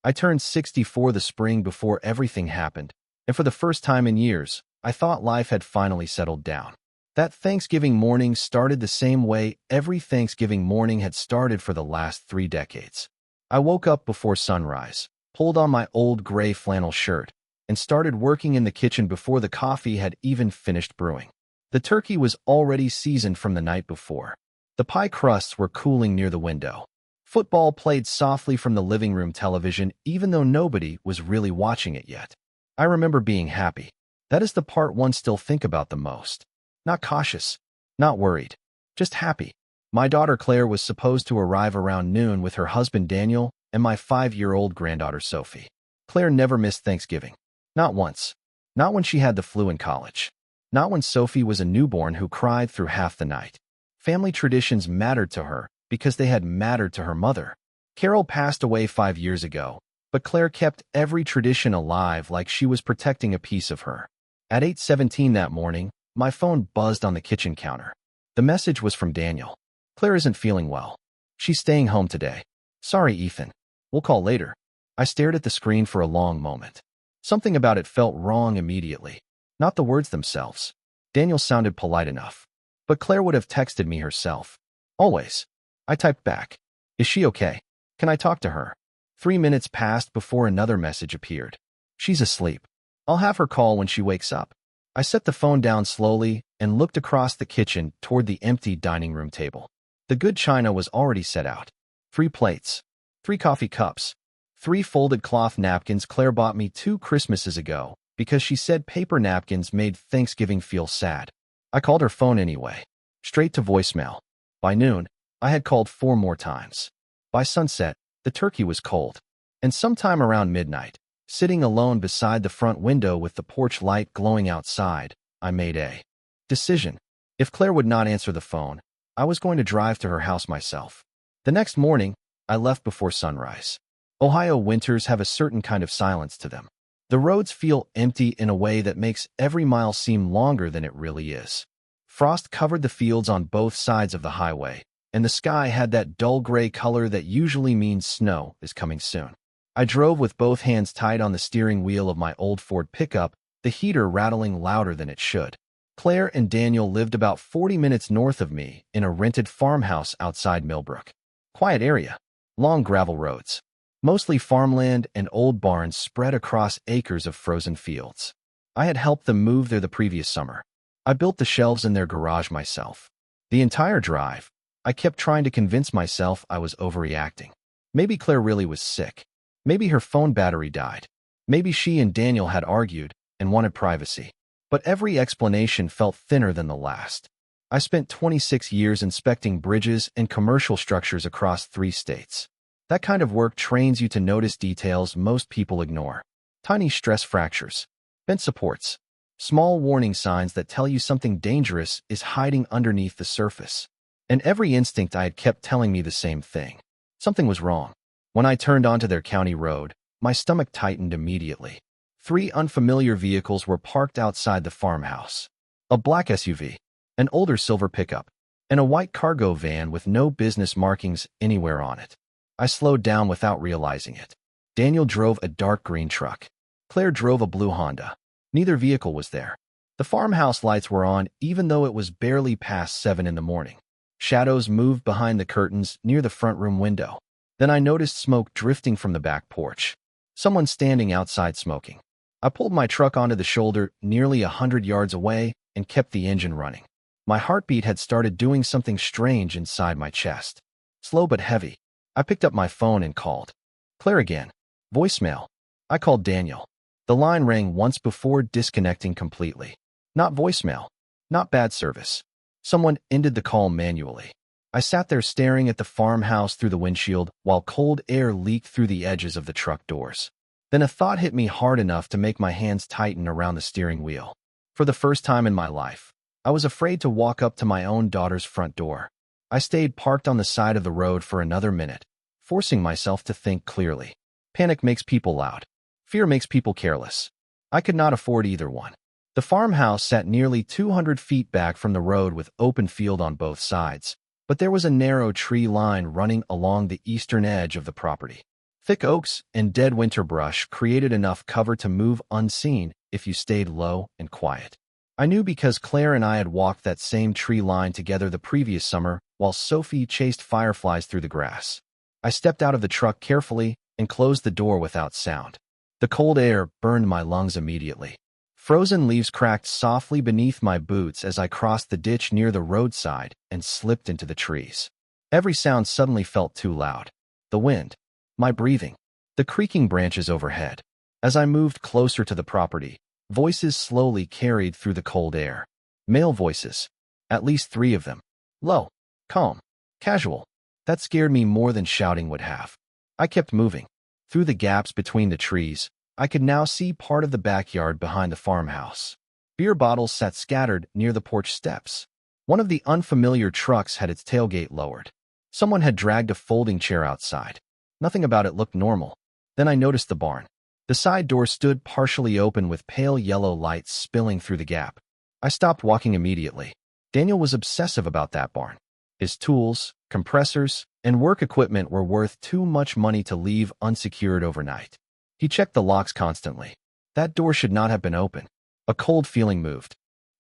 I turned 64 the spring before everything happened, and for the first time in years, I thought life had finally settled down. That Thanksgiving morning started the same way every Thanksgiving morning had started for the last 3 decades. I woke up before sunrise, pulled on my old gray flannel shirt, and started working in the kitchen before the coffee had even finished brewing. The turkey was already seasoned from the night before. The pie crusts were cooling near the window. Football played softly from the living room television even though nobody was really watching it yet. I remember being happy. That is the part one still think about the most. Not cautious, not worried, just happy. My daughter Claire was supposed to arrive around noon with her husband Daniel and my 5-year-old granddaughter Sophie. Claire never missed Thanksgiving. Not once. Not when she had the flu in college. Not when Sophie was a newborn who cried through half the night. Family traditions mattered to her because they had mattered to her mother. Carol passed away 5 years ago, but Claire kept every tradition alive like she was protecting a piece of her. At 8:17 that morning, my phone buzzed on the kitchen counter. The message was from Daniel. Claire isn't feeling well. She's staying home today. Sorry, Ethan. We'll call later. I stared at the screen for a long moment. Something about it felt wrong immediately. Not the words themselves. Daniel sounded polite enough. But Claire would have texted me herself. Always. I typed back. Is she okay? Can I talk to her? 3 minutes passed before another message appeared. She's asleep. I'll have her call when she wakes up. I set the phone down slowly and looked across the kitchen toward the empty dining room table. The good china was already set out. 3 plates. 3 coffee cups. 3 folded cloth napkins Claire bought me 2 Christmases ago because she said paper napkins made Thanksgiving feel sad. I called her phone anyway. Straight to voicemail. By noon, I had called 4 more times. By sunset, the turkey was cold. And sometime around midnight, sitting alone beside the front window with the porch light glowing outside, I made a decision. If Claire would not answer the phone, I was going to drive to her house myself. The next morning, I left before sunrise. Ohio winters have a certain kind of silence to them. The roads feel empty in a way that makes every mile seem longer than it really is. Frost covered the fields on both sides of the highway, and the sky had that dull gray color that usually means snow is coming soon. I drove with both hands tied on the steering wheel of my old Ford pickup, the heater rattling louder than it should. Claire and Daniel lived about 40 minutes north of me in a rented farmhouse outside Millbrook. Quiet area, long gravel roads. Mostly farmland and old barns spread across acres of frozen fields. I had helped them move there the previous summer. I built the shelves in their garage myself. The entire drive, I kept trying to convince myself I was overreacting. Maybe Claire really was sick. Maybe her phone battery died. Maybe she and Daniel had argued and wanted privacy. But every explanation felt thinner than the last. I spent 26 years inspecting bridges and commercial structures across 3 states. That kind of work trains you to notice details most people ignore. Tiny stress fractures, bent supports, small warning signs that tell you something dangerous is hiding underneath the surface. And every instinct I had kept telling me the same thing. Something was wrong. When I turned onto their county road, my stomach tightened immediately. 3 unfamiliar vehicles were parked outside the farmhouse. A black SUV, an older silver pickup, and a white cargo van with no business markings anywhere on it. I slowed down without realizing it. Daniel drove a dark green truck. Claire drove a blue Honda. Neither vehicle was there. The farmhouse lights were on even though it was barely past 7 in the morning. Shadows moved behind the curtains near the front room window. Then I noticed smoke drifting from the back porch. Someone standing outside smoking. I pulled my truck onto the shoulder nearly 100 yards away and kept the engine running. My heartbeat had started doing something strange inside my chest. Slow but heavy. I picked up my phone and called. Claire again. Voicemail. I called Daniel. The line rang once before disconnecting completely. Not voicemail. Not bad service. Someone ended the call manually. I sat there staring at the farmhouse through the windshield while cold air leaked through the edges of the truck doors. Then a thought hit me hard enough to make my hands tighten around the steering wheel. For the first time in my life, I was afraid to walk up to my own daughter's front door. I stayed parked on the side of the road for another minute, forcing myself to think clearly. Panic makes people loud. Fear makes people careless. I could not afford either one. The farmhouse sat nearly 200 feet back from the road with open field on both sides, but there was a narrow tree line running along the eastern edge of the property. Thick oaks and dead winter brush created enough cover to move unseen if you stayed low and quiet. I knew because Claire and I had walked that same tree line together the previous summer while Sophie chased fireflies through the grass. I stepped out of the truck carefully and closed the door without sound. The cold air burned my lungs immediately. Frozen leaves cracked softly beneath my boots as I crossed the ditch near the roadside and slipped into the trees. Every sound suddenly felt too loud. The wind, my breathing, the creaking branches overhead. As I moved closer to the property, voices slowly carried through the cold air. Male voices, at least 3 of them. Low, calm, casual. That scared me more than shouting would have. I kept moving. Through the gaps between the trees, I could now see part of the backyard behind the farmhouse. Beer bottles sat scattered near the porch steps. One of the unfamiliar trucks had its tailgate lowered. Someone had dragged a folding chair outside. Nothing about it looked normal. Then I noticed the barn. The side door stood partially open with pale yellow lights spilling through the gap. I stopped walking immediately. Daniel was obsessive about that barn. His tools, compressors, and work equipment were worth too much money to leave unsecured overnight. He checked the locks constantly. That door should not have been open. A cold feeling moved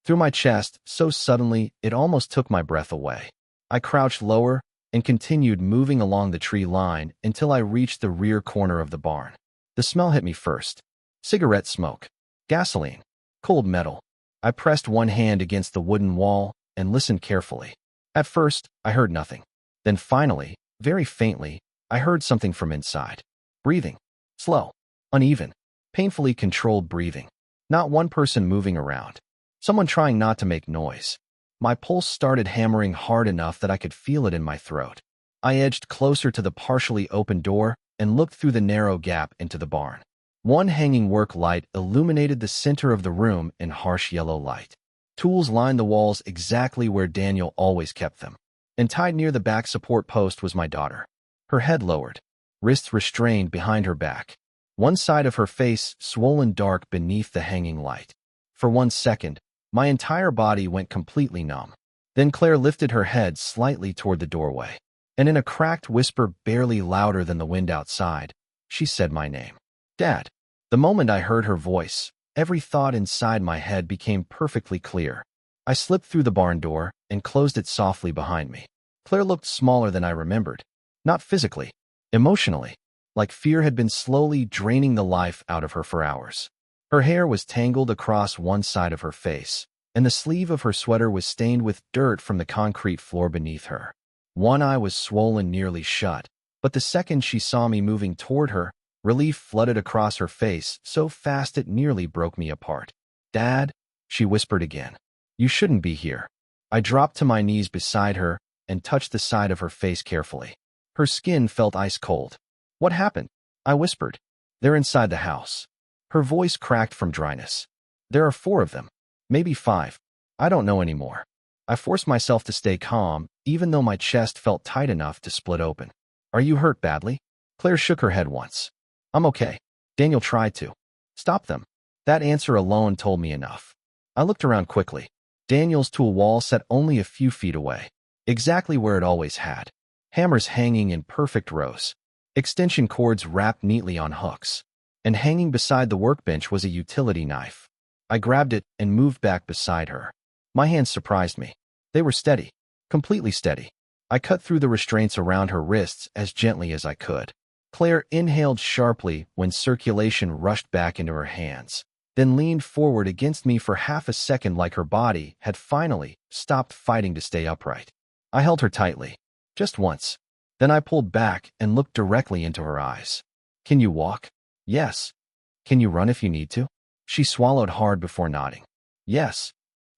through my chest so suddenly it almost took my breath away. I crouched lower and continued moving along the tree line until I reached the rear corner of the barn. The smell hit me first. Cigarette smoke, gasoline, cold metal. I pressed one hand against the wooden wall and listened carefully. At first, I heard nothing. Then finally, very faintly, I heard something from inside. Breathing. Slow, uneven, painfully controlled breathing. Not one person moving around. Someone trying not to make noise. My pulse started hammering hard enough that I could feel it in my throat. I edged closer to the partially open door and looked through the narrow gap into the barn. One hanging work light illuminated the center of the room in harsh yellow light. Tools lined the walls exactly where Daniel always kept them. And tied near the back support post was my daughter. Her head lowered, wrists restrained behind her back. One side of her face swollen dark beneath the hanging light. For 1 second, my entire body went completely numb. Then Claire lifted her head slightly toward the doorway. And in a cracked whisper barely louder than the wind outside, she said my name. Dad. The moment I heard her voice, every thought inside my head became perfectly clear. I slipped through the barn door and closed it softly behind me. Claire looked smaller than I remembered. Not physically, emotionally, like fear had been slowly draining the life out of her for hours. Her hair was tangled across one side of her face, and the sleeve of her sweater was stained with dirt from the concrete floor beneath her. One eye was swollen nearly shut, but the second she saw me moving toward her, relief flooded across her face so fast it nearly broke me apart. Dad, she whispered again. You shouldn't be here. I dropped to my knees beside her and touched the side of her face carefully. Her skin felt ice cold. What happened? I whispered. They're inside the house. Her voice cracked from dryness. There are 4 of them. Maybe 5. I don't know anymore. I forced myself to stay calm, even though my chest felt tight enough to split open. Are you hurt badly? Claire shook her head once. I'm okay. Daniel tried to stop them. That answer alone told me enough. I looked around quickly. Daniel's tool wall sat only a few feet away, exactly where it always had. Hammers hanging in perfect rows. Extension cords wrapped neatly on hooks. And hanging beside the workbench was a utility knife. I grabbed it and moved back beside her. My hands surprised me. They were steady. Completely steady. I cut through the restraints around her wrists as gently as I could. Claire inhaled sharply when circulation rushed back into her hands, then leaned forward against me for half a second like her body had finally stopped fighting to stay upright. I held her tightly, just once. Then I pulled back and looked directly into her eyes. Can you walk? Yes. Can you run if you need to? She swallowed hard before nodding. Yes.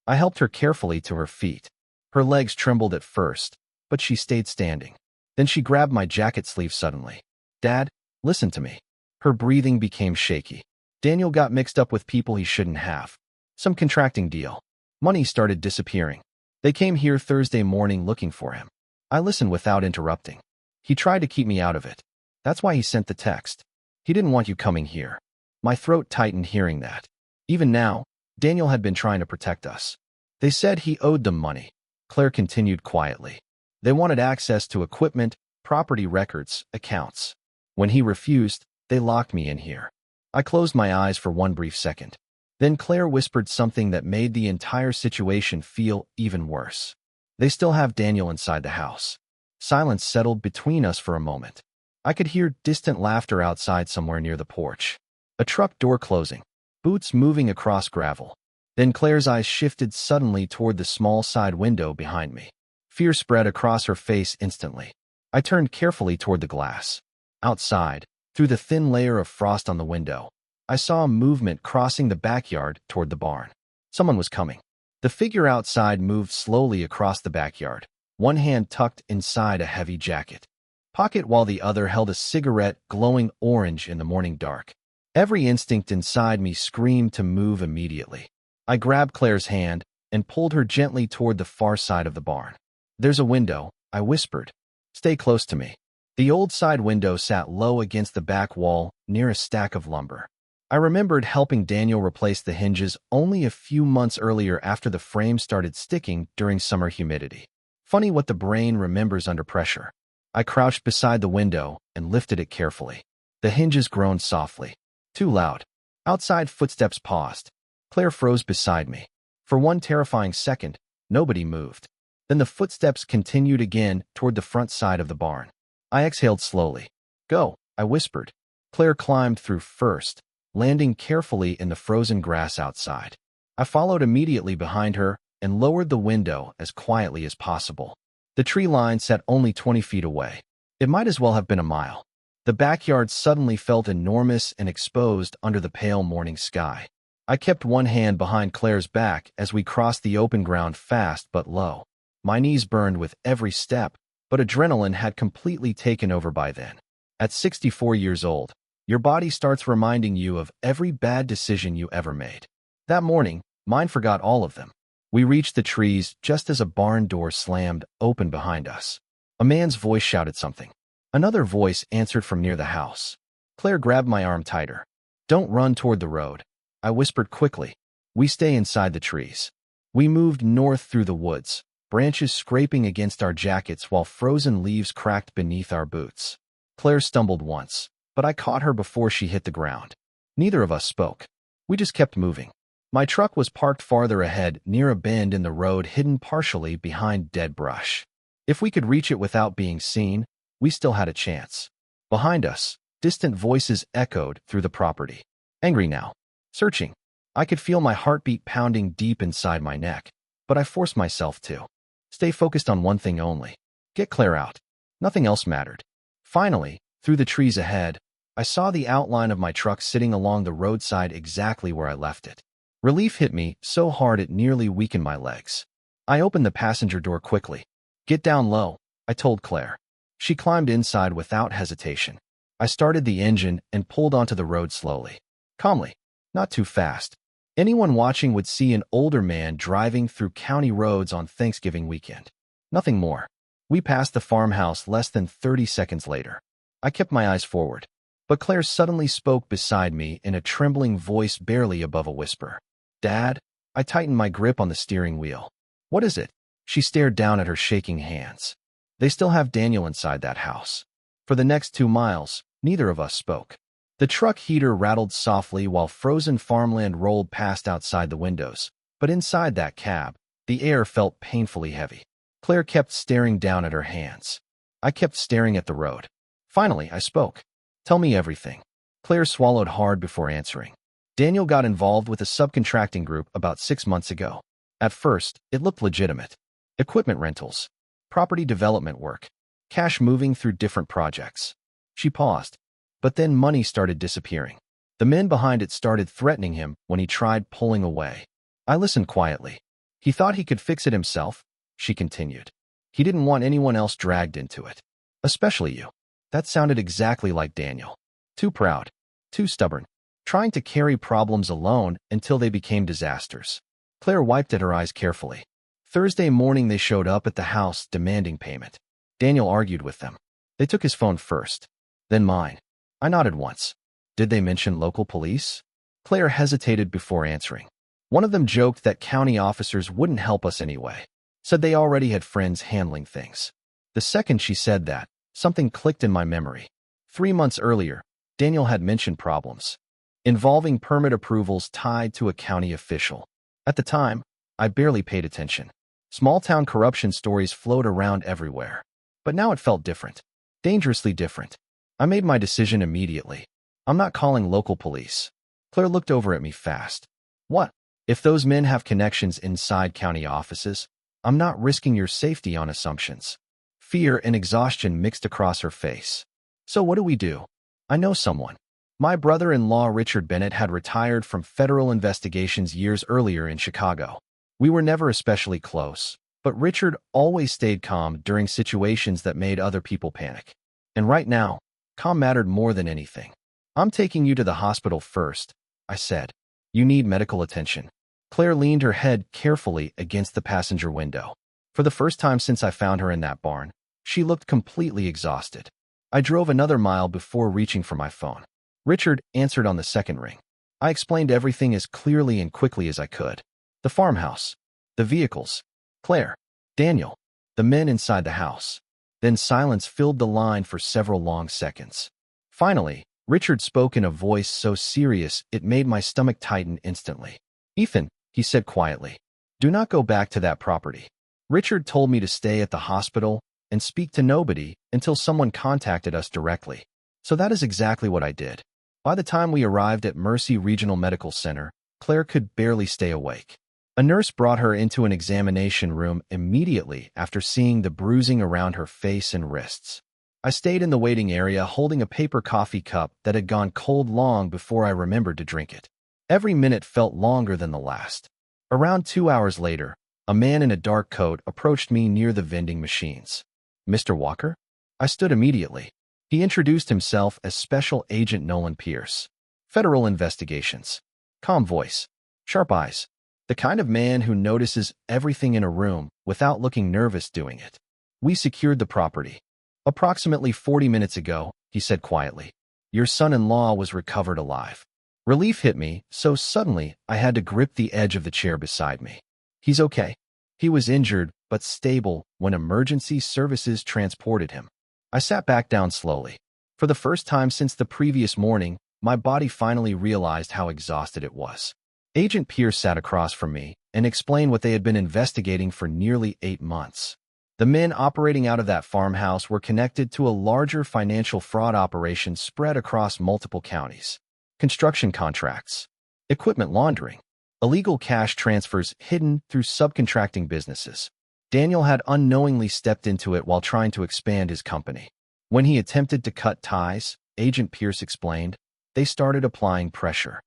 I helped her carefully to her feet. Her legs trembled at first, but she stayed standing. Then she grabbed my jacket sleeve suddenly. Dad, listen to me. Her breathing became shaky. Daniel got mixed up with people he shouldn't have. Some contracting deal. Money started disappearing. They came here Thursday morning looking for him. I listened without interrupting. He tried to keep me out of it. That's why he sent the text. He didn't want you coming here. My throat tightened hearing that. Even now, Daniel had been trying to protect us. They said he owed them money. Claire continued quietly. They wanted access to equipment, property records, accounts. When he refused, they locked me in here. I closed my eyes for one brief second. Then Claire whispered something that made the entire situation feel even worse. They still have Daniel inside the house. Silence settled between us for a moment. I could hear distant laughter outside somewhere near the porch. A truck door closing. Boots moving across gravel. Then Claire's eyes shifted suddenly toward the small side window behind me. Fear spread across her face instantly. I turned carefully toward the glass. Outside, through the thin layer of frost on the window, I saw a movement crossing the backyard toward the barn. Someone was coming. The figure outside moved slowly across the backyard, one hand tucked inside a heavy jacket pocket while the other held a cigarette glowing orange in the morning dark. Every instinct inside me screamed to move immediately. I grabbed Claire's hand and pulled her gently toward the far side of the barn. "There's a window," I whispered. "Stay close to me." The old side window sat low against the back wall near a stack of lumber. I remembered helping Daniel replace the hinges only a few months earlier after the frame started sticking during summer humidity. Funny what the brain remembers under pressure. I crouched beside the window and lifted it carefully. The hinges groaned softly. Too loud. Outside footsteps paused. Claire froze beside me. For one terrifying second, nobody moved. Then the footsteps continued again toward the front side of the barn. I exhaled slowly. "Go," I whispered. Claire climbed through first, landing carefully in the frozen grass outside. I followed immediately behind her and lowered the window as quietly as possible. The tree line sat only 20 feet away. It might as well have been a mile. The backyard suddenly felt enormous and exposed under the pale morning sky. I kept one hand behind Claire's back as we crossed the open ground fast but low. My knees burned with every step, but adrenaline had completely taken over by then. At 64 years old, your body starts reminding you of every bad decision you ever made. That morning, mine forgot all of them. We reached the trees just as a barn door slammed open behind us. A man's voice shouted something. Another voice answered from near the house. Claire grabbed my arm tighter. "Don't run toward the road," I whispered quickly. "We stay inside the trees." We moved north through the woods, branches scraping against our jackets while frozen leaves cracked beneath our boots. Claire stumbled once, but I caught her before she hit the ground. Neither of us spoke. We just kept moving. My truck was parked farther ahead near a bend in the road hidden partially behind dead brush. If we could reach it without being seen, we still had a chance. Behind us, distant voices echoed through the property. Angry now. Searching. I could feel my heartbeat pounding deep inside my neck, but I forced myself to stay focused on one thing only. Get Claire out. Nothing else mattered. Finally, through the trees ahead, I saw the outline of my truck sitting along the roadside exactly where I left it. Relief hit me so hard it nearly weakened my legs. I opened the passenger door quickly. "Get down low," I told Claire. She climbed inside without hesitation. I started the engine and pulled onto the road slowly. Calmly. Not too fast. Anyone watching would see an older man driving through county roads on Thanksgiving weekend. Nothing more. We passed the farmhouse less than 30 seconds later. I kept my eyes forward. But Claire suddenly spoke beside me in a trembling voice barely above a whisper. "Dad?" I tightened my grip on the steering wheel. "What is it?" She stared down at her shaking hands. "They still have Daniel inside that house." For the next 2 miles, neither of us spoke. The truck heater rattled softly while frozen farmland rolled past outside the windows, but inside that cab, the air felt painfully heavy. Claire kept staring down at her hands. I kept staring at the road. Finally, I spoke. "Tell me everything." Claire swallowed hard before answering. "Daniel got involved with a subcontracting group about 6 months ago. At first, it looked legitimate. Equipment rentals, property development work, cash moving through different projects." She paused, but then money started disappearing. The men behind it started threatening him when he tried pulling away. I listened quietly. "He thought he could fix it himself," she continued. "He didn't want anyone else dragged into it. Especially you." That sounded exactly like Daniel. Too proud, too stubborn, trying to carry problems alone until they became disasters. Claire wiped at her eyes carefully. Thursday morning they showed up at the house demanding payment. Daniel argued with them. They took his phone first, then mine. I nodded once. "Did they mention local police?" Claire hesitated before answering. "One of them joked that county officers wouldn't help us anyway. Said they already had friends handling things." The second she said that, something clicked in my memory. 3 months earlier, Daniel had mentioned problems involving permit approvals tied to a county official. At the time, I barely paid attention. Small-town corruption stories flowed around everywhere. But now it felt different. Dangerously different. I made my decision immediately. I'm not calling local police. Claire looked over at me fast. What? If those men have connections inside county offices, I'm not risking your safety on assumptions. Fear and exhaustion mixed across her face. So what do we do? I know someone. My brother-in-law Richard Bennett had retired from federal investigations years earlier in Chicago. We were never especially close, but Richard always stayed calm during situations that made other people panic. And right now, calm mattered more than anything. I'm taking you to the hospital first, I said. You need medical attention. Claire leaned her head carefully against the passenger window. For the first time since I found her in that barn, she looked completely exhausted. I drove another mile before reaching for my phone. Richard answered on the second ring. I explained everything as clearly and quickly as I could. The farmhouse, the vehicles, Claire, Daniel, the men inside the house. Then silence filled the line for several long seconds. Finally, Richard spoke in a voice so serious it made my stomach tighten instantly. Ethan, he said quietly, do not go back to that property. Richard told me to stay at the hospital and speak to nobody until someone contacted us directly. So that is exactly what I did. By the time we arrived at Mercy Regional Medical Center, Claire could barely stay awake. A nurse brought her into an examination room immediately after seeing the bruising around her face and wrists. I stayed in the waiting area holding a paper coffee cup that had gone cold long before I remembered to drink it. Every minute felt longer than the last. Around 2 hours later, a man in a dark coat approached me near the vending machines. Mr. Walker? I stood immediately. He introduced himself as Special Agent Nolan Pierce. Federal Investigations. Calm voice. Sharp eyes. The kind of man who notices everything in a room without looking nervous doing it. We secured the property. Approximately 40 minutes ago, he said quietly. Your son-in-law was recovered alive. Relief hit me, so suddenly I had to grip the edge of the chair beside me. He's okay. He was injured, but stable when emergency services transported him. I sat back down slowly. For the first time since the previous morning, my body finally realized how exhausted it was. Agent Pierce sat across from me and explained what they had been investigating for nearly 8 months. The men operating out of that farmhouse were connected to a larger financial fraud operation spread across multiple counties. Construction contracts, equipment laundering, illegal cash transfers hidden through subcontracting businesses. Daniel had unknowingly stepped into it while trying to expand his company. When he attempted to cut ties, Agent Pierce explained, they started applying pressure.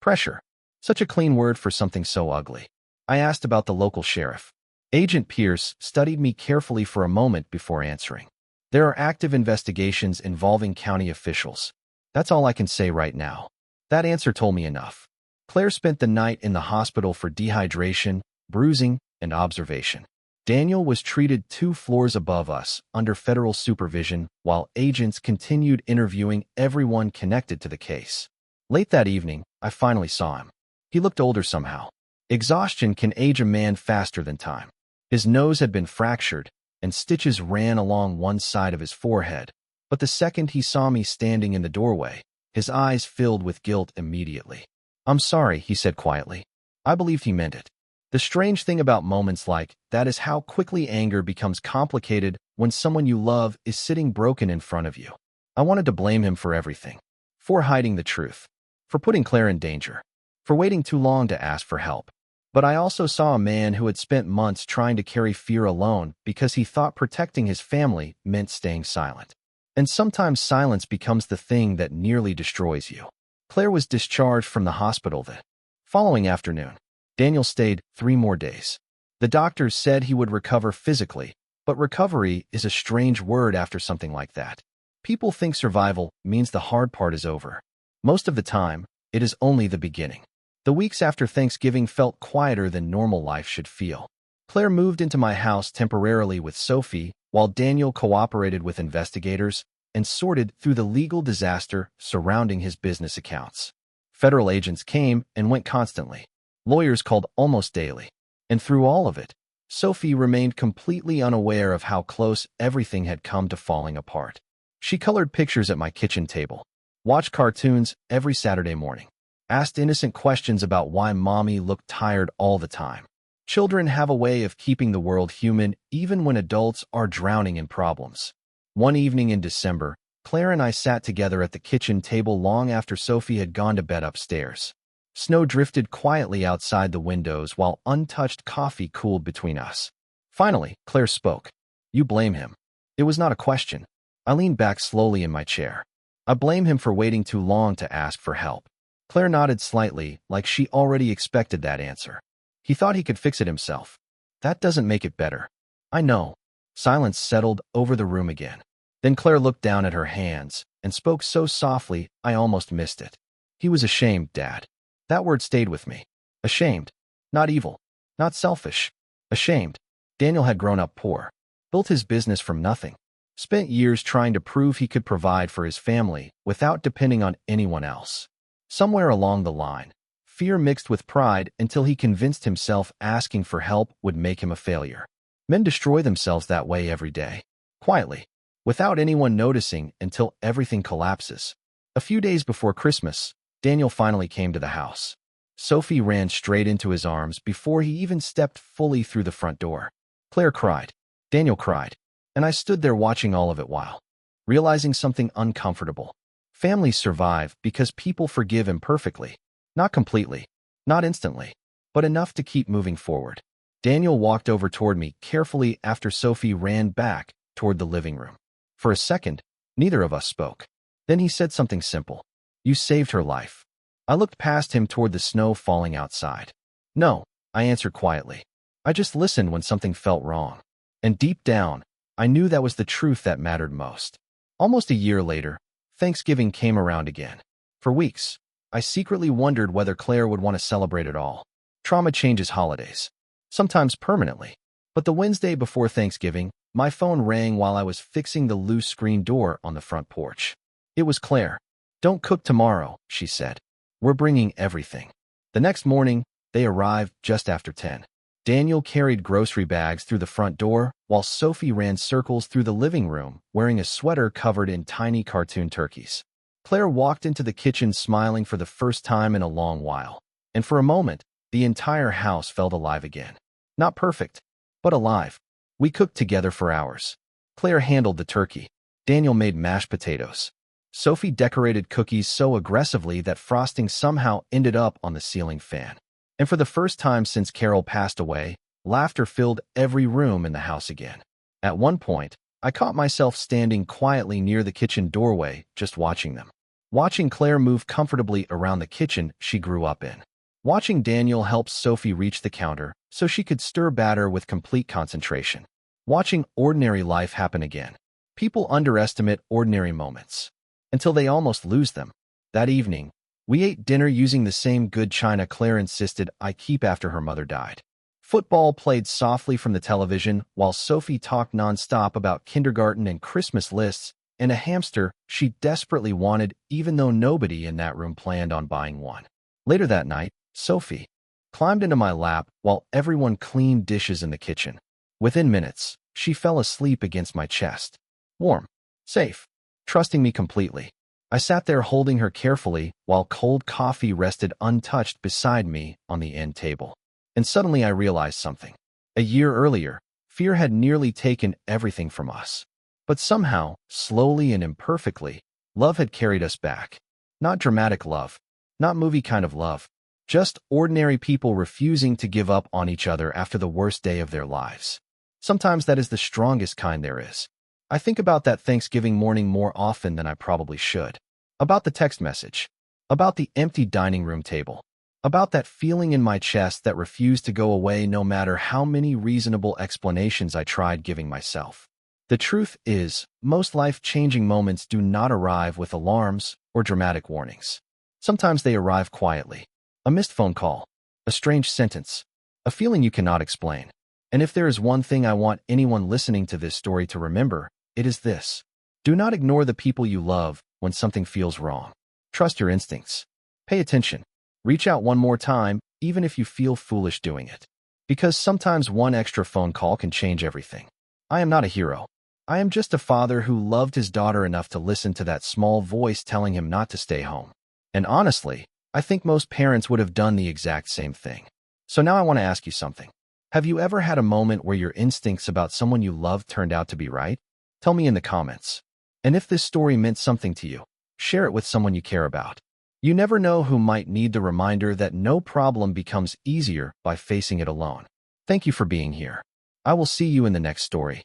Pressure. Such a clean word for something so ugly. I asked about the local sheriff. Agent Pierce studied me carefully for a moment before answering. There are active investigations involving county officials. That's all I can say right now. That answer told me enough. Claire spent the night in the hospital for dehydration, bruising, and observation. Daniel was treated 2 floors above us under federal supervision while agents continued interviewing everyone connected to the case. Late that evening, I finally saw him. He looked older somehow. Exhaustion can age a man faster than time. His nose had been fractured, and stitches ran along one side of his forehead. But the second he saw me standing in the doorway, his eyes filled with guilt immediately. I'm sorry, he said quietly. I believed he meant it. The strange thing about moments like that is how quickly anger becomes complicated when someone you love is sitting broken in front of you. I wanted to blame him for everything. For hiding the truth. For putting Claire in danger. For waiting too long to ask for help. But I also saw a man who had spent months trying to carry fear alone because he thought protecting his family meant staying silent. And sometimes silence becomes the thing that nearly destroys you. Claire was discharged from the hospital the following afternoon. Daniel stayed 3 more days. The doctors said he would recover physically, but recovery is a strange word after something like that. People think survival means the hard part is over. Most of the time, it is only the beginning. The weeks after Thanksgiving felt quieter than normal life should feel. Claire moved into my house temporarily with Sophie, while Daniel cooperated with investigators and sorted through the legal disaster surrounding his business accounts. Federal agents came and went constantly. Lawyers called almost daily. And through all of it, Sophie remained completely unaware of how close everything had come to falling apart. She colored pictures at my kitchen table, watched cartoons every Saturday morning, asked innocent questions about why mommy looked tired all the time. Children have a way of keeping the world human even when adults are drowning in problems. One evening in December, Claire and I sat together at the kitchen table long after Sophie had gone to bed upstairs. Snow drifted quietly outside the windows while untouched coffee cooled between us. Finally, Claire spoke. "You blame him." It was not a question. I leaned back slowly in my chair. "I blame him for waiting too long to ask for help." Claire nodded slightly, like she already expected that answer. "He thought he could fix it himself." "That doesn't make it better." "I know." Silence settled over the room again. Then Claire looked down at her hands and spoke so softly I almost missed it. "He was ashamed, Dad." That word stayed with me. Ashamed. Not evil. Not selfish. Ashamed. Daniel had grown up poor. Built his business from nothing. Spent years trying to prove he could provide for his family without depending on anyone else. Somewhere along the line, fear mixed with pride until he convinced himself asking for help would make him a failure. Men destroy themselves that way every day. Quietly. Without anyone noticing until everything collapses. A few days before Christmas, Daniel finally came to the house. Sophie ran straight into his arms before he even stepped fully through the front door. Claire cried. Daniel cried. And I stood there watching all of it while realizing something uncomfortable. Families survive because people forgive imperfectly. Not completely. Not instantly. But enough to keep moving forward. Daniel walked over toward me carefully after Sophie ran back toward the living room. For a second, neither of us spoke. Then he said something simple. "You saved her life." I looked past him toward the snow falling outside. "No," I answered quietly. "I just listened when something felt wrong." And deep down, I knew that was the truth that mattered most. Almost a year later, Thanksgiving came around again. For weeks, I secretly wondered whether Claire would want to celebrate at all. Trauma changes holidays. Sometimes permanently. But the Wednesday before Thanksgiving, my phone rang while I was fixing the loose screen door on the front porch. It was Claire. "Don't cook tomorrow," she said. "We're bringing everything." The next morning, they arrived just after 10. Daniel carried grocery bags through the front door, while Sophie ran circles through the living room, wearing a sweater covered in tiny cartoon turkeys. Claire walked into the kitchen smiling for the first time in a long while. And for a moment, the entire house felt alive again. Not perfect, but alive. We cooked together for hours. Claire handled the turkey. Daniel made mashed potatoes. Sophie decorated cookies so aggressively that frosting somehow ended up on the ceiling fan. And for the first time since Carol passed away, laughter filled every room in the house again. At one point, I caught myself standing quietly near the kitchen doorway, just watching them. Watching Claire move comfortably around the kitchen she grew up in. Watching Daniel help Sophie reach the counter so she could stir batter with complete concentration. Watching ordinary life happen again. People underestimate ordinary moments until they almost lose them. That evening, we ate dinner using the same good china Claire insisted I keep after her mother died. Football played softly from the television while Sophie talked nonstop about kindergarten and Christmas lists and a hamster she desperately wanted even though nobody in that room planned on buying one. Later that night, Sophie climbed into my lap while everyone cleaned dishes in the kitchen. Within minutes, she fell asleep against my chest. Warm, safe, trusting me completely. I sat there holding her carefully while cold coffee rested untouched beside me on the end table. And suddenly I realized something. A year earlier, fear had nearly taken everything from us. But somehow, slowly and imperfectly, love had carried us back. Not dramatic love, not movie kind of love, just ordinary people refusing to give up on each other after the worst day of their lives. Sometimes that is the strongest kind there is. I think about that Thanksgiving morning more often than I probably should. About the text message. About the empty dining room table. About that feeling in my chest that refused to go away no matter how many reasonable explanations I tried giving myself. The truth is, most life-changing moments do not arrive with alarms or dramatic warnings. Sometimes they arrive quietly. A missed phone call. A strange sentence. A feeling you cannot explain. And if there is one thing I want anyone listening to this story to remember, it is this. Do not ignore the people you love when something feels wrong. Trust your instincts. Pay attention. Reach out one more time, even if you feel foolish doing it. Because sometimes one extra phone call can change everything. I am not a hero. I am just a father who loved his daughter enough to listen to that small voice telling him not to stay home. And honestly, I think most parents would have done the exact same thing. So now I want to ask you something. Have you ever had a moment where your instincts about someone you love turned out to be right? Tell me in the comments. And if this story meant something to you, share it with someone you care about. You never know who might need the reminder that no problem becomes easier by facing it alone. Thank you for being here. I will see you in the next story.